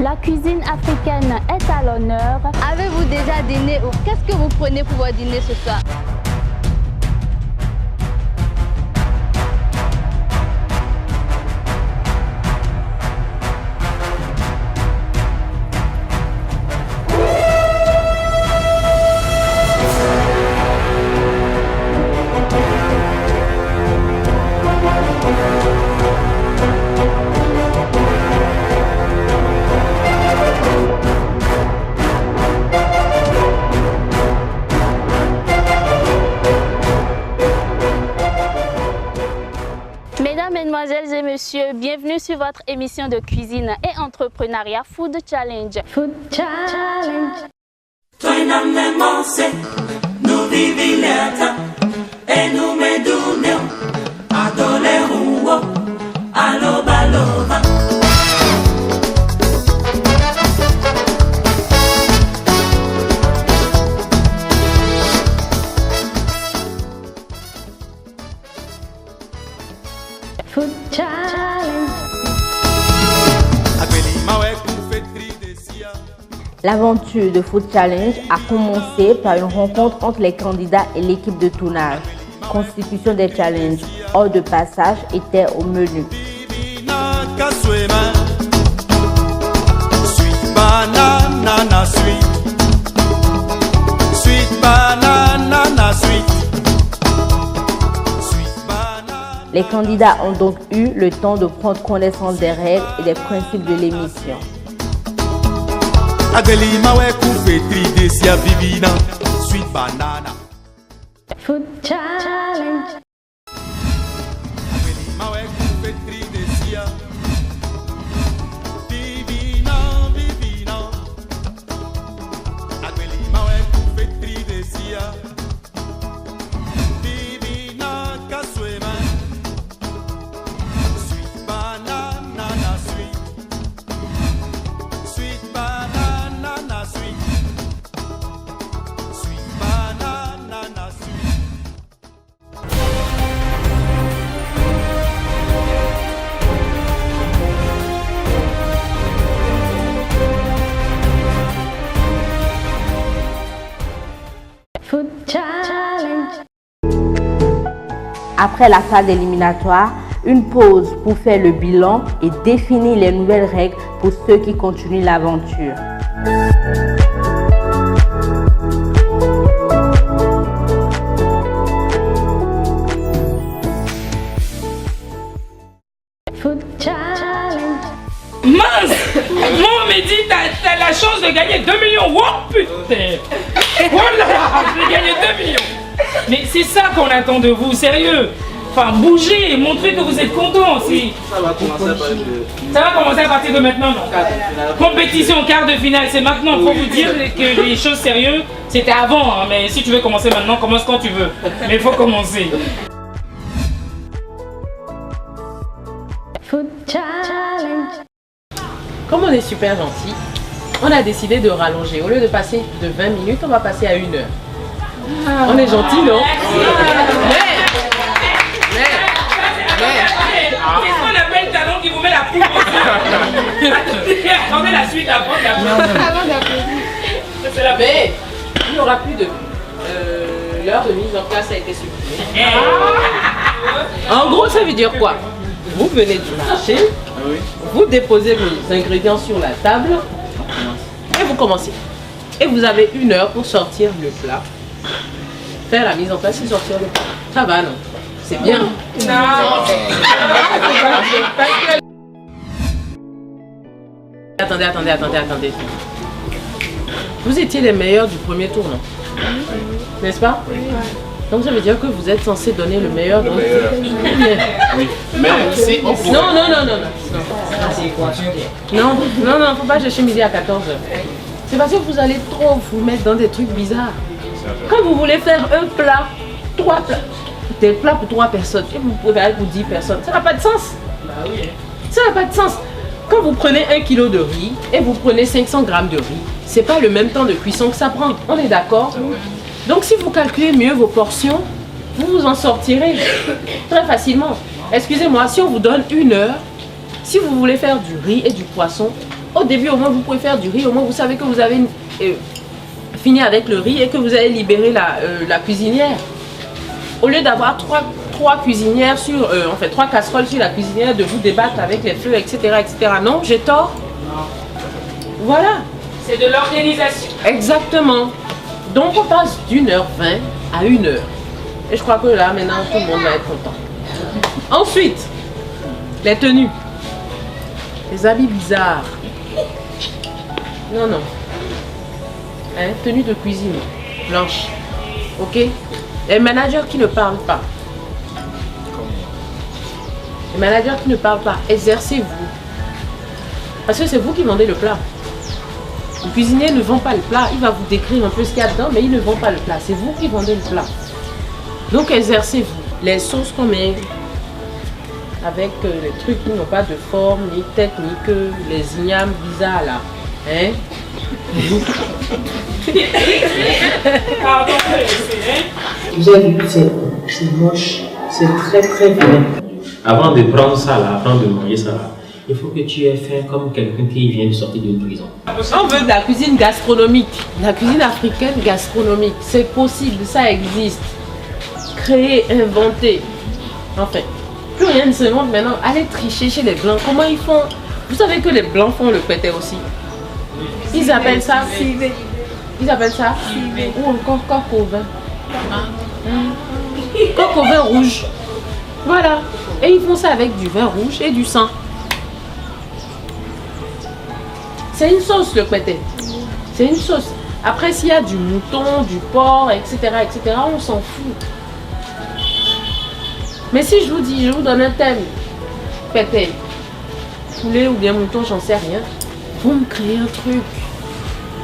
La cuisine africaine est à l'honneur. Avez-vous déjà dîné ou qu'est-ce que vous prenez pour votre dîner ce soir? Mesdames, Mesdemoiselles et Messieurs, bienvenue sur votre émission de cuisine et entrepreneuriat Food Challenge. Food Challenge. Food Challenge. L'aventure de Food Challenge a commencé par une rencontre entre les candidats et l'équipe de tournage. Constitution des challenges hors de passage était au menu. Les candidats ont donc eu le temps de prendre connaissance des règles et des principes de l'émission. Food Challenge. Food Challenge. Après la phase éliminatoire, une pause pour faire le bilan et définir les nouvelles règles pour ceux qui continuent l'aventure. Food Challenge. Mince! Moi, on me dit, t'as la chance de gagner 2 millions. Oh putain! Oh là là, je vais gagner 2 millions. Mais c'est ça qu'on attend de vous, sérieux. Enfin, bougez, montrez que vous êtes content aussi. Ça va commencer à partir de maintenant, non? Compétition, quart de finale, c'est maintenant. Faut vous dire que les choses sérieuses, c'était avant. Hein, mais si tu veux commencer maintenant, commence quand tu veux. Mais il faut commencer. Food Challenge. Comme on est super gentil, on a décidé de rallonger. Au lieu de passer de 20 minutes, on va passer à 1 heure. On est gentil, non? Qu'est-ce qu'on appelle talon qui vous met la poudre au Attendez la suite avant d'applaudir. Mais il n'y aura plus de... l'heure de mise en place a été supprimée. En gros, ça veut dire quoi? Vous venez du marché, vous déposez vos ingrédients sur la table et vous commencez. Et vous avez 1 heure pour sortir le plat, faire la mise en place et sortir le plat. Ça va, non? C'est bien. Attendez. Vous étiez les meilleurs du premier tour, non? N'est-ce pas? Donc ça veut dire que vous êtes censé donner le meilleur dans le Oui, mais si on pourrait... Non, faut pas chercher midi à 14h. C'est parce que vous allez trop vous mettre dans des trucs bizarres. Quand vous voulez faire un plat, 3 plats, des plats pour 3 personnes, et vous pouvez aller pour 10 personnes, ça n'a pas de sens. Ça n'a pas de sens. Quand vous prenez 1 kg de riz et vous prenez 500 g de riz, c'est pas le même temps de cuisson que ça prend. On est d'accord? Donc si vous calculez mieux vos portions, vous vous en sortirez très facilement. Excusez-moi, si on vous donne 1 heure, si vous voulez faire du riz et du poisson, Au début, au moins, vous pouvez faire du riz. Au moins, vous savez que vous avez fini avec le riz et que vous allez libérer la cuisinière. Au lieu d'avoir trois cuisinières sur, trois casseroles sur la cuisinière, de vous débattre avec les feux, etc., etc. Non, j'ai tort. Voilà. C'est de l'organisation. Exactement. Donc, on passe d'1h20 à 1h. Et je crois que là, maintenant, tout le monde va être content. Ensuite, les tenues. Les habits bizarres. Non, non. Hein, tenue de cuisine. Blanche. Ok? Les managers qui ne parlent pas. Les managers qui ne parlent pas. Exercez-vous. Parce que c'est vous qui vendez le plat. Le cuisinier ne vend pas le plat. Il va vous décrire un peu ce qu'il y a dedans, mais il ne vend pas le plat. C'est vous qui vendez le plat. Donc exercez-vous. Les sauces qu'on met avec les trucs qui n'ont pas de forme, ni tête, ni queue, les ignames bizarres là. Hein? Pardon, J'ai vu, c'est moche, c'est très très bien. Avant de prendre ça là, avant de manger ça là, il faut que tu aies faim comme quelqu'un qui vient de sortir d'une prison. On veut de la cuisine gastronomique, la cuisine africaine gastronomique. C'est possible, ça existe. Créer, inventer. Enfin, plus rien ne se montre maintenant. Allez tricher chez les blancs. Comment ils font? Vous savez que les blancs font le pété aussi. Ils appellent ça. Ils appellent ça. Ou encore coq au vin. Coq au vin rouge. Voilà. Et ils font ça avec du vin rouge et du sang. C'est une sauce le pété. C'est une sauce. Après, s'il y a du mouton, du porc, etc., on s'en fout. Mais si je vous dis, je vous donne un thème, pété, poulet ou bien mouton, j'en sais rien, vous me créez un truc.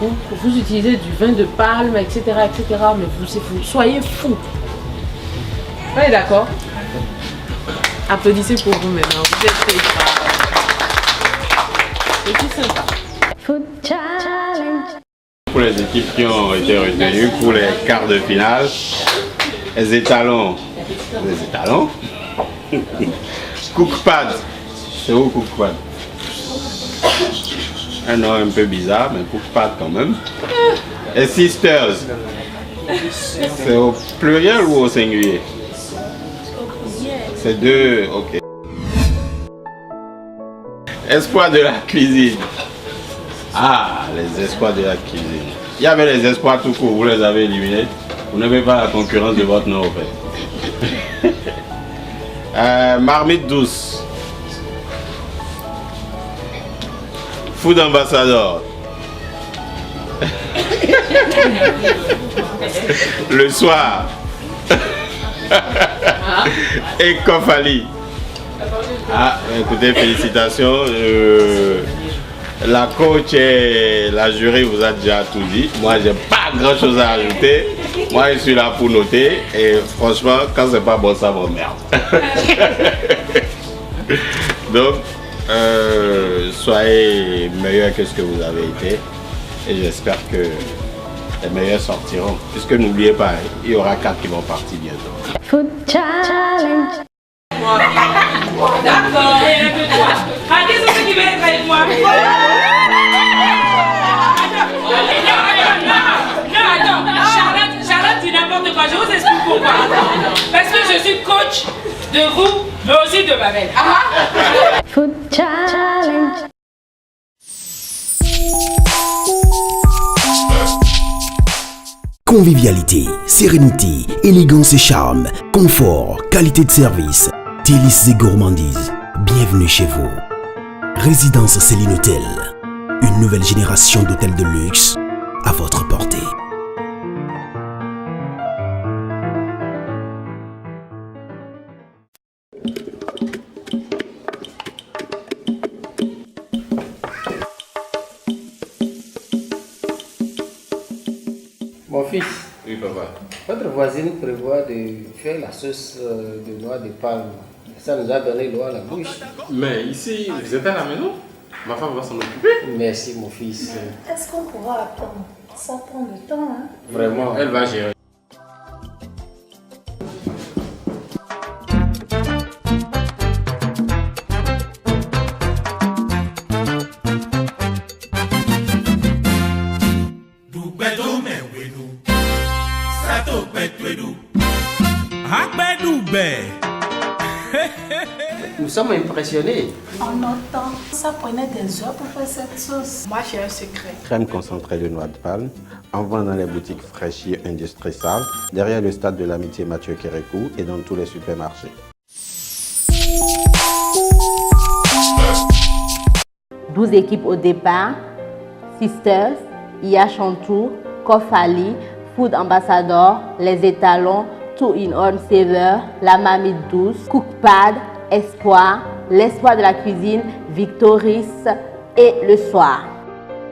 Vous utilisez du vin de palme, etc., mais vous soyez fous. Ouais, d'accord. Applaudissez pour vous maintenant. Vous êtes très braves. C'est tout sympa. Food Challenge. Pour les équipes qui ont été retenues pour les quarts de finale, les étalons. Cookpad. C'est où Cookpad? Un nom un peu bizarre, mais Cookpad quand même. Et Sisters. C'est au pluriel ou au singulier? C'est deux, ok. Espoir de la cuisine. Ah, les espoirs de la cuisine. Il y avait les espoirs tout court, vous les avez éliminés. Vous n'avez pas la concurrence de votre nom au fait. Marmite douce. Food ambassador. Le soir. Et Kofali. Ah, écoutez, félicitations. La coach et la jury vous a déjà tout dit. Moi, j'ai pas grand chose à ajouter. Moi, je suis là pour noter. Et franchement, quand c'est pas bon, ça m'emmerde. Donc, soyez meilleurs que ce que vous avez été. Et j'espère que les meilleurs sortiront. Puisque n'oubliez pas, il y aura 4 qui vont partir bientôt. Food Challenge. D'accord, et un peu toi. Ah, qui c'est ceux qui veulent être avec moi? Non, Charlotte dit n'importe quoi. Je vous explique pourquoi. Parce que je suis coach de vous, mais aussi de Babel. Food Challenge. Convivialité, sérénité, élégance et charme, confort, qualité de service, délices et gourmandises. Bienvenue chez vous. Résidence Céline Hôtel. Une nouvelle génération d'hôtels de luxe à votre portée. Mon fils, Oui, papa. votre voisine prévoit de faire la sauce de noix de palme. Ça nous a donné l'eau à la bouche. Mais ici, vous êtes à la maison? Ma femme va s'en occuper. Merci mon fils. Est-ce qu'on pourra attendre? Ça prend du temps, hein? Vraiment. Elle va gérer. Nous sommes impressionnés. En notre temps, ça prenait des heures pour faire cette sauce. Moi, j'ai un secret. Crème concentrée de noix de palme, en vente dans les boutiques Fraîchier Industrie Salle, derrière le stade de l'amitié Mathieu Kérékou et dans tous les supermarchés. 12 équipes au départ: Sisters, Iya Chantou, Kofali, Food Ambassador, Les Étalons, 2-in-1 Saver, La Mamie Douce, Cookpad, Espoir, L'Espoir de la cuisine, Victoris et Le Soir.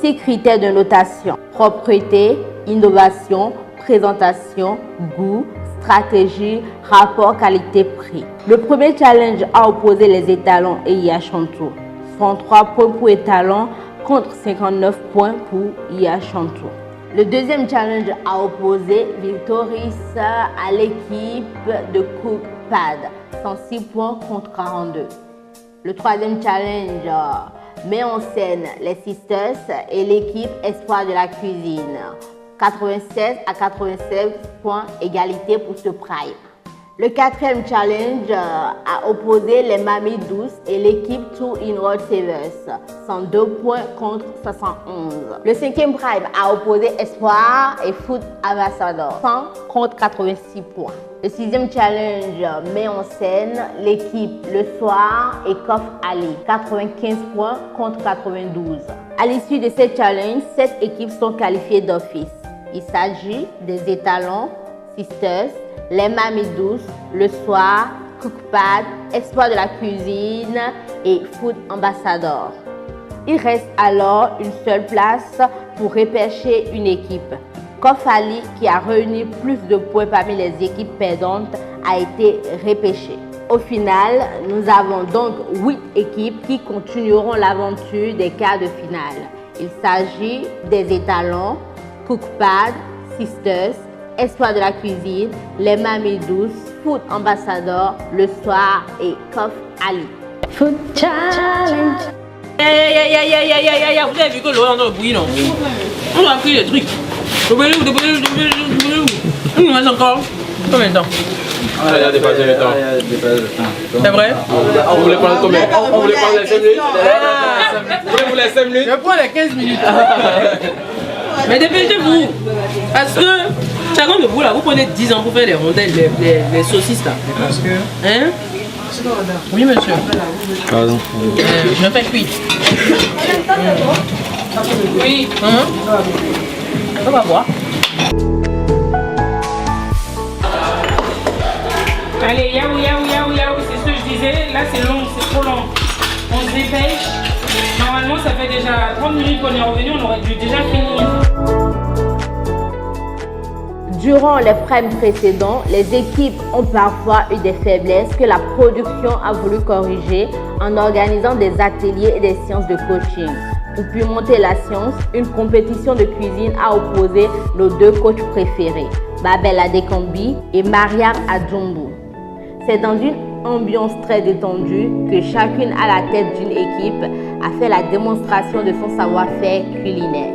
6 critères de notation: propreté, innovation, présentation, goût, stratégie, rapport qualité-prix. Le premier challenge a opposé Les Étalons et Iya Chantou. 33 points pour Étalons contre 59 points pour Iya Chantou. Le deuxième challenge a opposé Victoris à l'équipe de Cookpad, 106 points contre 42. Le troisième challenge met en scène les Sisters et l'équipe Espoir de la cuisine, 96 à 96 points, égalité pour ce prime. Le quatrième challenge a opposé les Mamies Douces et l'équipe 2-in-1 Savers, 102 points contre 71. Le cinquième prime a opposé Espoir et Food Ambassador, 100 contre 86 points. Le sixième challenge met en scène l'équipe Le Soir et Kof Ali, 95 points contre 92. À l'issue de ces challenges, 7 équipes sont qualifiées d'office. Il s'agit des Étalons, Sisters, Les Mamies Douces, Le Soir, Cookpad, Espoir de la cuisine et Food Ambassador. Il reste alors une seule place pour repêcher une équipe. Kofali, qui a réuni plus de points parmi les équipes perdantes, a été repêché. Au final, nous avons donc 8 équipes qui continueront l'aventure des quarts de finale. Il s'agit des Étalons, Cookpad, Sisters, Espoir de la cuisine, Les Mamies Douces, Food Ambassador, Le Soir et Kof Ali. Food Challenge. Vous avez vu que l'eau est en train de bouillir, non? On a pris les trucs. On nous reste encore combien de temps? Il a dépassé le temps. C'est vrai? On voulait prendre combien? On voulait prendre les 5 minutes. Vous voulez pour les 5 minutes? Je prends les 15 minutes. Mais dépêchez-vous. Parce que chacun de vous là, vous prenez 10 ans pour faire les rondelles, les saucisses là. Parce que. Hein? Oui, monsieur. Pardon. Je fais cuire. Oui. On va voir. Allez, yaou, c'est ce que je disais. Là, c'est long, c'est trop long. On se dépêche. Normalement, ça fait déjà 30 minutes qu'on est revenu, on aurait dû déjà finir. Durant les primes précédents, les équipes ont parfois eu des faiblesses que la production a voulu corriger en organisant des ateliers et des séances de coaching. Pour pimenter la science, une compétition de cuisine a opposé nos 2 coachs préférés, Babel Adekambi et Mariam Adjumbu. C'est dans une ambiance très détendue que chacune à la tête d'une équipe a fait la démonstration de son savoir-faire culinaire.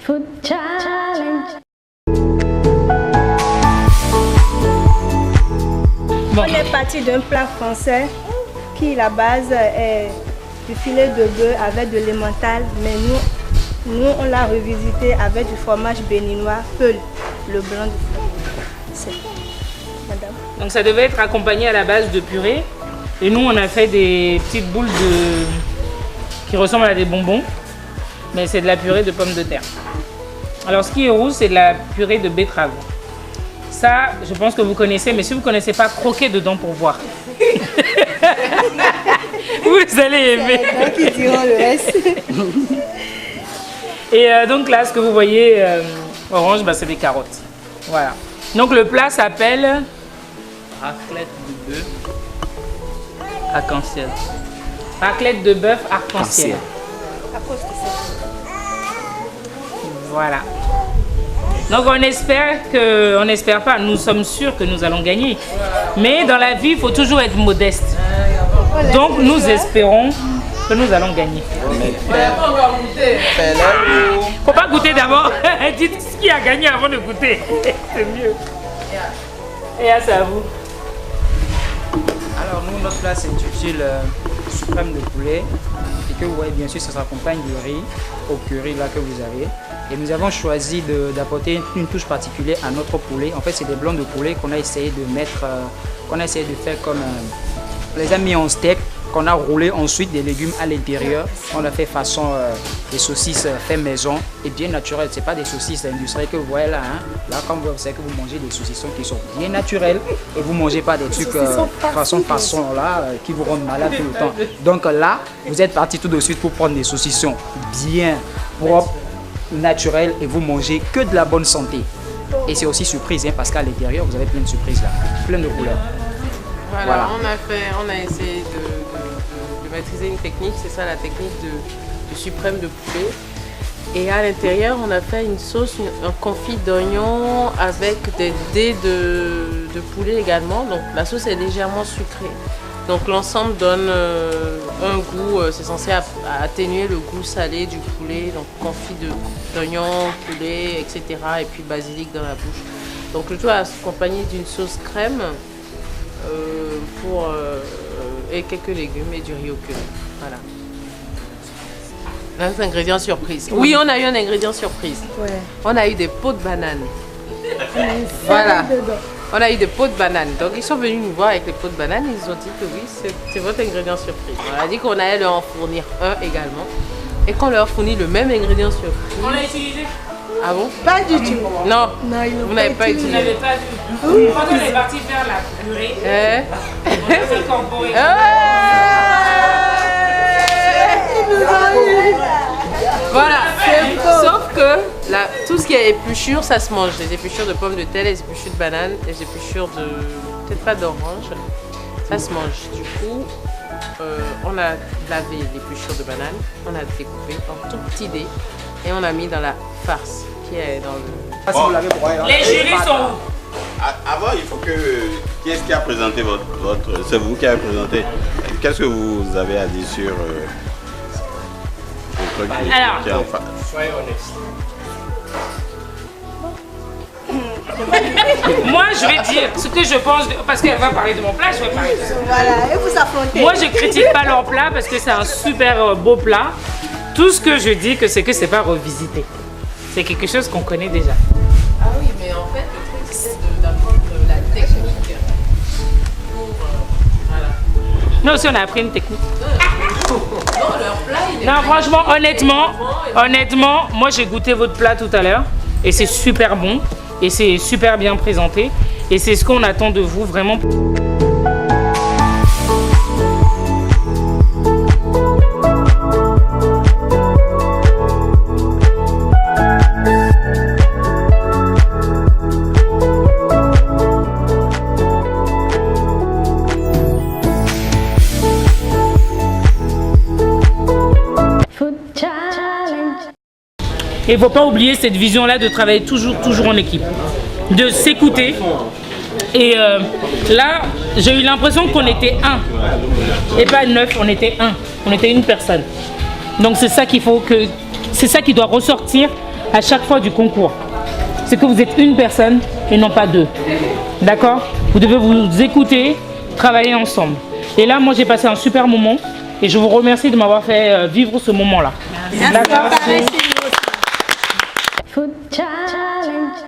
Food Challenge. Bon. On est parti d'un plat français qui, la base, est du filet de bœuf avec de l'emmental, mais nous on l'a revisité avec du fromage béninois, Peul, le blanc du fromage. Madame. Donc ça devait être accompagné à la base de purée. Et nous, on a fait des petites boules qui ressemblent à des bonbons, mais c'est de la purée de pommes de terre. Alors ce qui est rouge, c'est de la purée de betterave. Ça, je pense que vous connaissez, mais si vous ne connaissez pas, croquez dedans pour voir. Vous allez aimer. Qui diront le reste. Et donc là, ce que vous voyez orange, bah, c'est des carottes. Voilà. Donc le plat s'appelle raclette de bœuf arc-en-ciel. Raclette de bœuf arc-en-ciel. Voilà. Donc on espère pas, nous sommes sûrs que nous allons gagner. Mais dans la vie, il faut toujours être modeste. Donc nous espérons que nous allons gagner. Faut pas goûter d'abord. Dites ce qui a gagné avant de goûter. C'est mieux. Et là, c'est à vous. Alors nous, notre plat s'intitule suprême de poulet. Et que vous voyez, bien sûr, ça s'accompagne du riz au curry là que vous avez. Et nous avons choisi d'apporter une touche particulière à notre poulet. En fait, c'est des blancs de poulet qu'on a essayé de mettre, qu'on a essayé de faire comme... on les a mis en steak, qu'on a roulé ensuite des légumes à l'intérieur. On a fait façon des saucisses fait maison et bien naturelles. Ce n'est pas des saucisses industrielles que vous voyez là. Hein. Là, comme vous savez que vous mangez des saucissons qui sont bien naturels et vous ne mangez pas des trucs façon là qui vous rendent malade tout le temps. Donc là, vous êtes parti tout de suite pour prendre des saucissons bien propres, naturels et vous mangez que de la bonne santé. Et c'est aussi surprise hein, parce qu'à l'intérieur, vous avez plein de surprises là, plein de couleurs. Voilà. On a essayé de maîtriser une technique, c'est ça la technique du suprême de poulet. Et à l'intérieur, on a fait une sauce, un confit d'oignon avec des dés de poulet également. Donc la sauce est légèrement sucrée. Donc l'ensemble donne un goût, c'est censé atténuer le goût salé du poulet. Donc confit d'oignon, poulet, etc. Et puis basilic dans la bouche. Donc le tout accompagné d'une sauce crème. Et quelques légumes et du riz au curry. Voilà. Un ingrédient surprise. Oui, on a eu un ingrédient surprise. Ouais. On a eu des pots de banane. Voilà. On a eu des pots de banane. Donc ils sont venus nous voir avec les pots de banane. Ils nous ont dit que oui, c'est votre ingrédient surprise. On a dit qu'on allait leur en fournir un également. Et qu'on leur fournit le même ingrédient surprise. On l'a utilisé. Ah bon? Pas du tout. Non, vous n'avez pas utilisé. Vous n'avez pas vu. Quand on est parti faire la purée, on a incorporé. Voilà. Sauf que là, tout ce qui est épluchure, ça se mange. Les épluchures de pommes de terre, les épluchures de banane, les épluchures de... peut-être pas d'orange. Ça se mange. Du coup, on a lavé l'épluchure de banane, on a découpé en tout petits dés et on a mis dans la farce qui est dans le... Bon. Les jurys sont... Avant, il faut que... Qui est-ce qui a présenté votre... C'est vous qui avez présenté. Qu'est-ce que vous avez à dire sur... le truc Alors, qui est en face? Soyez honnête. Moi, je vais dire ce que je pense, parce qu'elle va parler de mon plat, je vais parler de ça. Voilà, et vous affrontez. Moi, je critique pas leur plat parce que c'est un super beau plat. Tout ce que je dis, c'est que c'est pas revisité. C'est quelque chose qu'on connaît déjà. Ah oui, mais en fait, le truc, c'est d'apprendre la technique pour... voilà. Nous aussi, on a appris une technique. Non, leur plat, il est... Non, franchement, honnêtement, moi, j'ai goûté votre plat tout à l'heure et c'est super bon. Et c'est super bien présenté. Et c'est ce qu'on attend de vous, vraiment. Et il ne faut pas oublier cette vision-là de travailler toujours en équipe, de s'écouter. Et là, j'ai eu l'impression qu'on était un, et pas 9, on était un, on était une personne. Donc c'est ça qu'il faut que, c'est ça qui doit ressortir à chaque fois du concours, c'est que vous êtes une personne et non pas deux. D'accord? Vous devez vous écouter, travailler ensemble. Et là, moi, j'ai passé un super moment et je vous remercie de m'avoir fait vivre ce moment-là. D'accord? Food Challenge.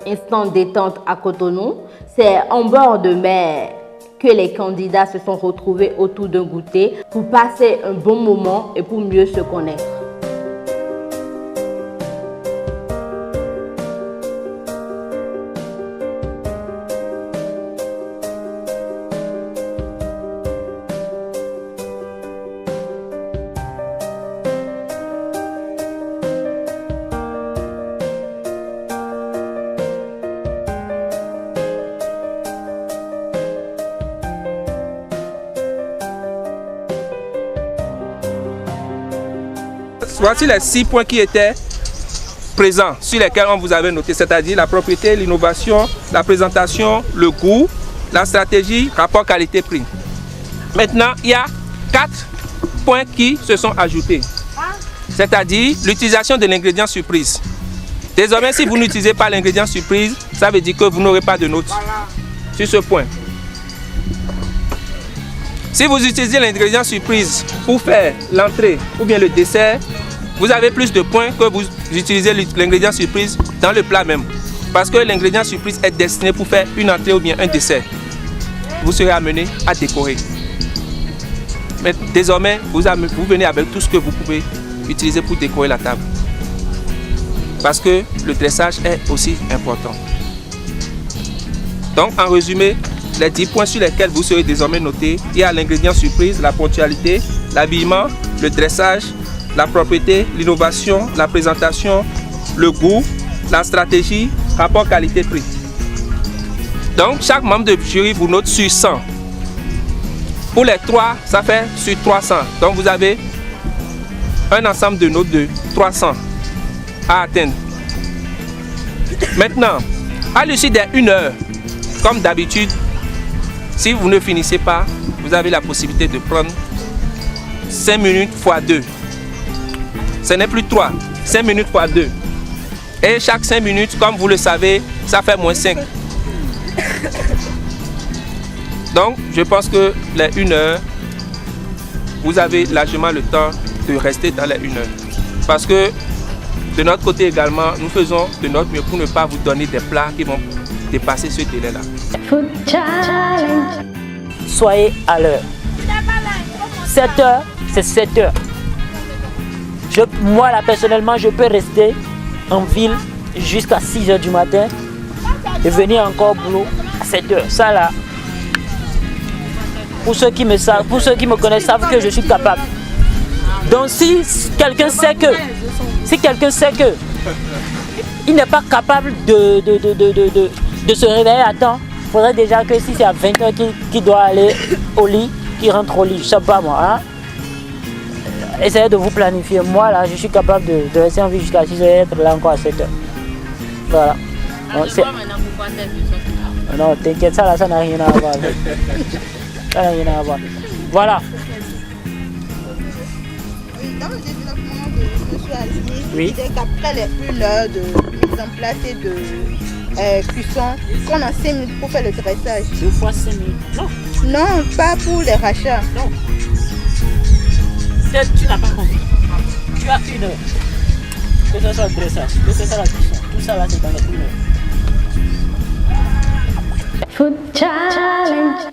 Instant détente à Cotonou, c'est en bord de mer que les candidats se sont retrouvés autour d'un goûter pour passer un bon moment et pour mieux se connaître. Voici les 6 points qui étaient présents, sur lesquels on vous avait noté, c'est-à-dire la propriété, l'innovation, la présentation, le goût, la stratégie, rapport qualité-prix. Maintenant, il y a 4 points qui se sont ajoutés, c'est-à-dire l'utilisation de l'ingrédient surprise. Désormais, si vous n'utilisez pas l'ingrédient surprise, ça veut dire que vous n'aurez pas de note sur ce point. Si vous utilisez l'ingrédient surprise pour faire l'entrée ou bien le dessert, vous avez plus de points que vous utilisez l'ingrédient surprise dans le plat même. Parce que l'ingrédient surprise est destiné pour faire une entrée ou bien un dessert. Vous serez amené à décorer. Mais désormais, vous venez avec tout ce que vous pouvez utiliser pour décorer la table. Parce que le dressage est aussi important. Donc, en résumé, les 10 points sur lesquels vous serez désormais notés, il y a l'ingrédient surprise, la ponctualité, l'habillement, le dressage, la propriété, l'innovation, la présentation, le goût, la stratégie, rapport qualité-prix. Donc, chaque membre de jury vous note sur 100. Pour les 3, ça fait sur 300. Donc, vous avez un ensemble de notes de 300 à atteindre. Maintenant, à l'issue des 1 heure, comme d'habitude, si vous ne finissez pas, vous avez la possibilité de prendre 5 minutes x 2. Ce n'est plus 3, 5 minutes x 2. Et chaque 5 minutes, comme vous le savez, ça fait moins 5. Donc, je pense que les 1 heure, vous avez largement le temps de rester dans les 1 heure. Parce que de notre côté également, nous faisons de notre mieux pour ne pas vous donner des plats qui vont dépasser ce délai-là. Food Challenge. Soyez à l'heure. 7 heures, c'est 7 heures. Moi, là, personnellement, je peux rester en ville jusqu'à 6 heures du matin et venir encore au boulot à 7 heures. Ça, là, pour ceux qui me connaissent, savent que je suis capable. Donc, si quelqu'un sait que il n'est pas capable de se réveiller à temps, il faudrait déjà que si c'est à 20 heures qu'il doit aller au lit, qu'il rentre au lit. Je ne sais pas moi. Hein? Essayez de vous planifier. Moi, là, je suis capable de rester en vie jusqu'à 6 heures et être là encore à 7 heures. Voilà. Non, t'inquiète, ça là, ça n'a rien à voir. Ça n'a rien à voir. Voilà. Dans le développement de M. Azier, oui. C'est qu'après les 1 heure de mise en place et de cuisson, qu'on a 5 minutes pour faire le dressage. 2 fois 5 minutes. Non. Non, pas pour les rachats. Non. Tu n'as pas compris. Tu as 1 heure. Que ce soit le dressage, que ce soit la cuisson, tout ça là c'est dans les 1 heure. Food Challenge.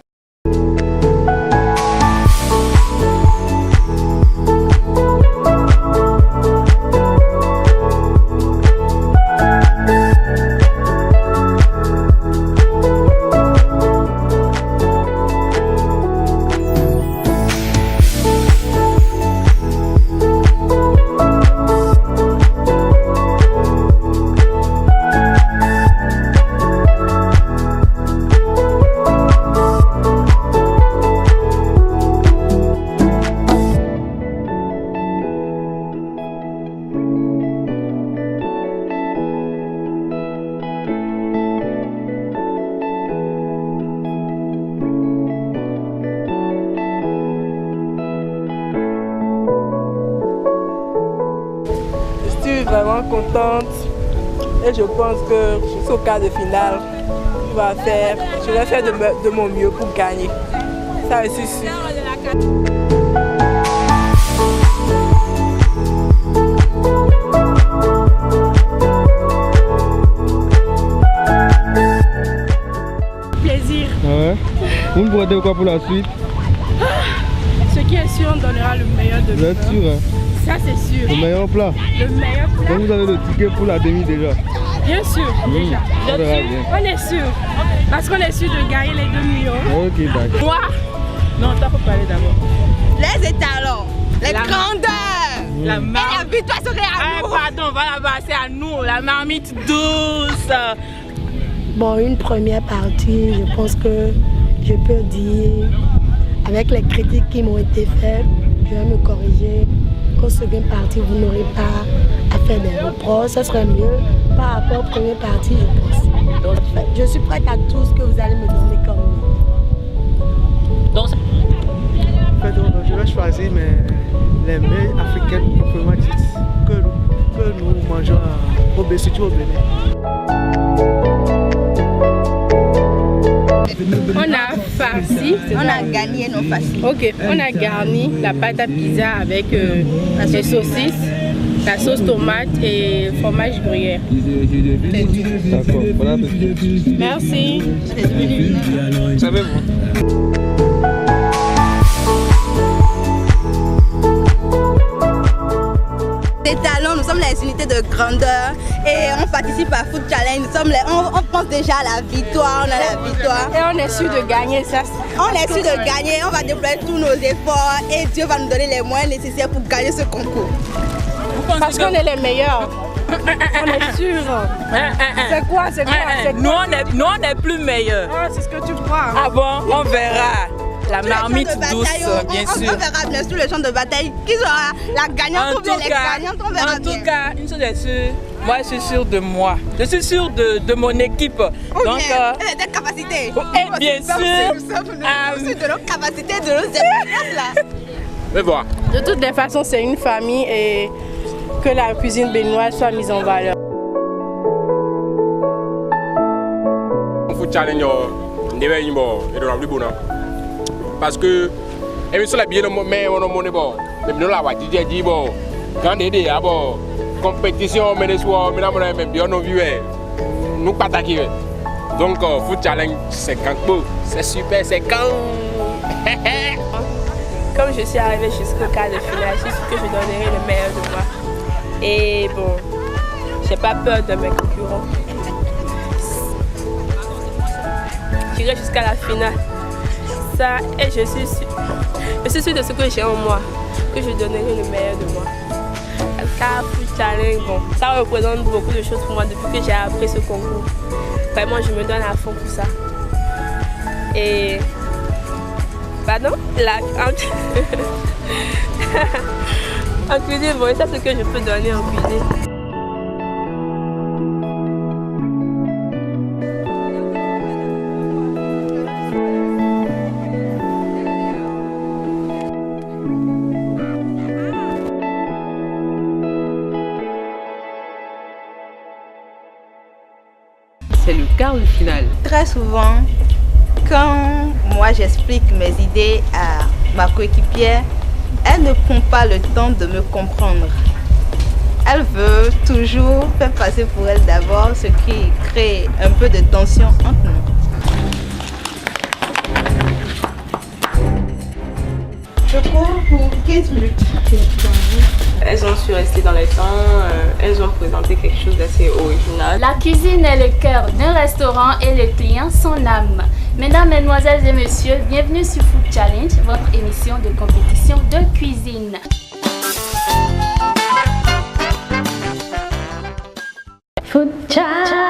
Vraiment contente et je pense que jusqu'au quart de finale, je vais faire de mon mieux pour gagner. Ça, je suis sûre. Plaisir. Ah ouais. Vous me prenez quoi pour la suite? Ce qui est sûr, on donnera le meilleur de nous. Vous êtes sûr, hein? Ça c'est sûr. Le meilleur plat? Le meilleur plat. Donc vous avez le ticket pour la demi déjà? Bien sûr, déjà. On verra bien. On est sûr. Parce qu'on est sûr de gagner les 2 millions. Ok, d'accord. Moi? Non, toi faut parler d'abord. Les étalons, les grandeurs. La marmite. Et la victoire serait à nous. Pardon, voilà, c'est à nous. La marmite douce. Bon, une première partie, je pense que je peux dire, avec les critiques qui m'ont été faites, je vais me corriger. Qu'au seconde partie, vous n'aurez pas à faire des reproches. Ça serait mieux par rapport aux premières parties, je pense. Donc, je suis prête à tout ce que vous allez me donner comme donc, je vais choisir les mets africaines proprement dites que nous mangeons surtout au Bénin. On a farci. On a gagné nos farcis. Ok, on a garni la pâte à pizza avec les saucisses, la sauce tomate et le fromage gruyère. D'accord, bon appétit. Merci. Savez-vous? Les talons, nous sommes les unités de grandeur et on participe à Food Challenge. On pense déjà à la victoire, on a la victoire. Et on est sûr de gagner ça. On est sûr de gagner, on va déployer tous nos efforts et Dieu va nous donner les moyens nécessaires pour gagner ce concours. Parce qu'on est les meilleurs. On est sûr. C'est quoi? Nous on est plus meilleurs. Ah, c'est ce que tu crois. Ah bon? On verra. La marmite douce, bien sûr. On verra bien sûr le champ de bataille. Qui sera la gagnante ou bien les gagnantes? On verra bien. En tout cas, une chose est sûre, moi je suis sûre de moi. Je suis sûre de mon équipe. Donc, et des capacités. Et bien sûr. Aussi de nos capacités, de nos expériences là. Mais voilà. De toutes les façons, c'est une famille et que la cuisine béninoise soit mise en valeur. challenge ndebe nyimbo et de la libona parce que émission la bien mais on monnaie bon mais la wa DJ dit bon quand des abo compétition mais soir mais la même bien on vivait nous pas attaquer donc foot challenge c'est quand c'est super c'est quand comme je suis arrivée jusqu'au quart de finale, je suis sûre que je donnerai le meilleur de moi. Et bon, j'ai pas peur de mes concurrents. J'irai jusqu'à la finale. Ça, et je suis sûre de ce que j'ai en moi, que je donnerai le meilleur de moi. Car Foot Challenge, bon, ça représente beaucoup de choses pour moi depuis que j'ai appris ce concours. Vraiment, je me donne à fond pour ça. Et pardon, en cuisine, bon, ça c'est ce que je peux donner en cuisine. C'est le quart de finale. Très souvent, quand moi j'explique mes idées à ma coéquipière, elle ne prend pas le temps de me comprendre. Elle veut toujours faire passer pour elle d'abord, ce qui crée un peu de tension entre nous. Je cours pour 15 minutes. Elles ont su rester dans les temps, elles ont présenté quelque chose d'assez original. La cuisine est le cœur d'un restaurant et le client son âme. Mesdames, Mesdemoiselles et Messieurs, bienvenue sur Food Challenge, votre émission de compétition de cuisine. Food Challenge.